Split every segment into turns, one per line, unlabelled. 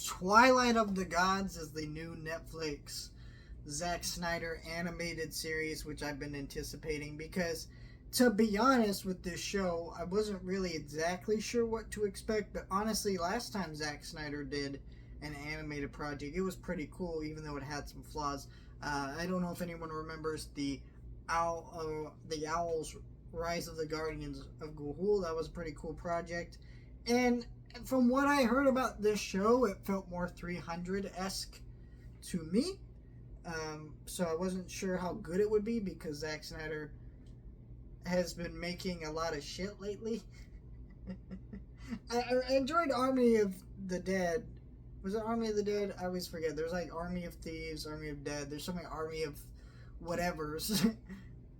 Twilight of the Gods is the new Netflix Zack Snyder animated series, which I've been anticipating because, to be honest with this show, I wasn't really exactly sure what to expect, but honestly, last time Zack Snyder did an animated project, it was pretty cool, even though it had some flaws. I don't know if anyone remembers the Owl's Rise of the Guardians of Ga'Hoole. That was a pretty cool project, and from what I heard about this show, it felt more 300-esque to me. So I wasn't sure how good it would be because Zack Snyder has been making a lot of shit lately. I enjoyed Army of the Dead. Was it Army of the Dead? I always forget. There's like Army of Thieves, Army of Dead. There's so many Army of whatevers.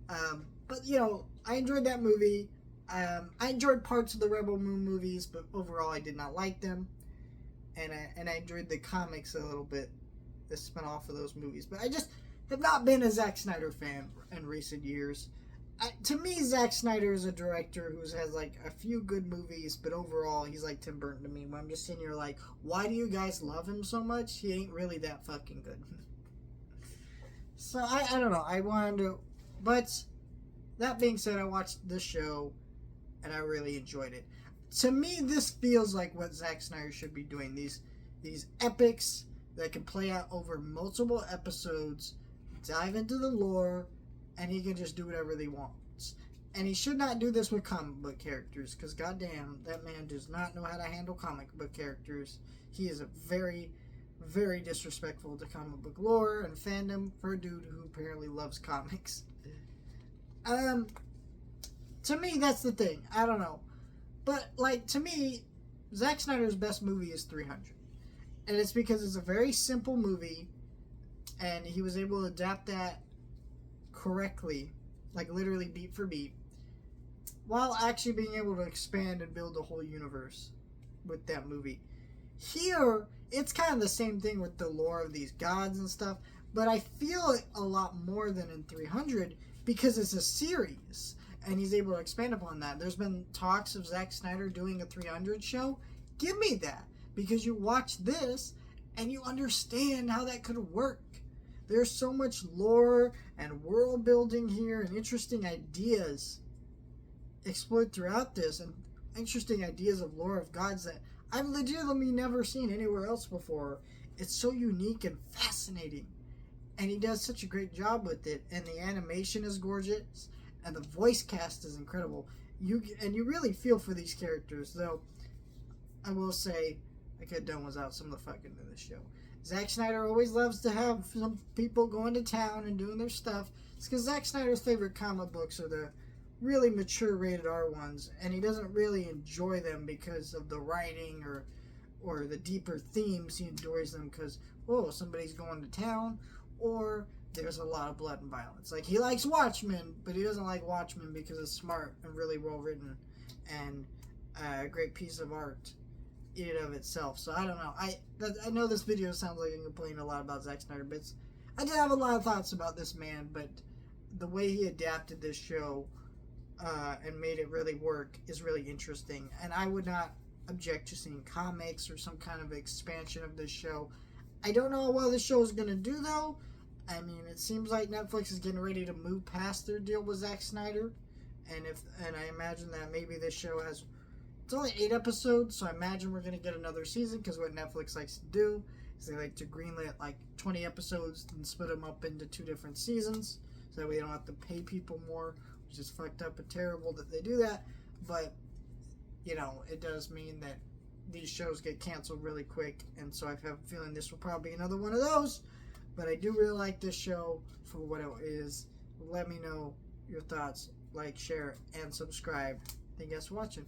But, you know, I enjoyed that movie. I enjoyed parts of the Rebel Moon movies, but overall I did not like them. And I enjoyed the comics a little bit, the spin-off of those movies. But I just have not been a Zack Snyder fan in recent years. To me, Zack Snyder is a director who has like a few good movies, but overall he's like Tim Burton to me. When I'm just sitting here like, why do you guys love him so much? He ain't really that fucking good. So I don't know. I wanted to, but that being said, I watched this show and I really enjoyed it. To me, this feels like what Zack Snyder should be doing. These epics that can play out over multiple episodes, dive into the lore, and he can just do whatever he wants. And he should not do this with comic book characters, because goddamn, that man does not know how to handle comic book characters. He is a very, very disrespectful to comic book lore and fandom for a dude who apparently loves comics. To me, that's the thing. I don't know. But, like, to me, Zack Snyder's best movie is 300. And it's because it's a very simple movie, and he was able to adapt that correctly, like literally beat for beat, while actually being able to expand and build a whole universe with that movie. Here, it's kind of the same thing with the lore of these gods and stuff, but I feel it a lot more than in 300 because it's a series. And he's able to expand upon that. There's been talks of Zack Snyder doing a 300 show. Give me that. Because you watch this and you understand how that could work. There's so much lore and world building here and interesting ideas explored throughout this. And interesting ideas of lore of gods that I've legitimately never seen anywhere else before. It's so unique and fascinating. And he does such a great job with it. And the animation is gorgeous. And the voice cast is incredible. You really feel for these characters, though. I will say, I could have done without some of the fucking in this show. Zack Snyder always loves to have some people going to town and doing their stuff. It's because Zack Snyder's favorite comic books are the really mature rated R ones, and he doesn't really enjoy them because of the writing or the deeper themes. He enjoys them because, oh, somebody's going to town, or there's a lot of blood and violence. Like, he likes Watchmen, but he doesn't like Watchmen because it's smart and really well written and a great piece of art in and of itself. So I don't know. I know this video sounds like I'm complaining a lot about Zack Snyder, but I did have a lot of thoughts about this man, but the way he adapted this show and made it really work is really interesting. And I would not object to seeing comics or some kind of expansion of this show. I don't know how well this show is going to do, though. I mean, it seems like Netflix is getting ready to move past their deal with Zack Snyder, and I imagine that maybe this show has, it's only 8 episodes, so I imagine we're going to get another season, because what Netflix likes to do is they like to greenlit like 20 episodes and split them up into 2 different seasons, so that way they don't have to pay people more, which is fucked up and terrible that they do that. But, you know, it does mean that these shows get canceled really quick, and so I have a feeling this will probably be another one of those. But I do really like this show for what it is. Let me know your thoughts. Like, share, and subscribe. Thank you guys for watching.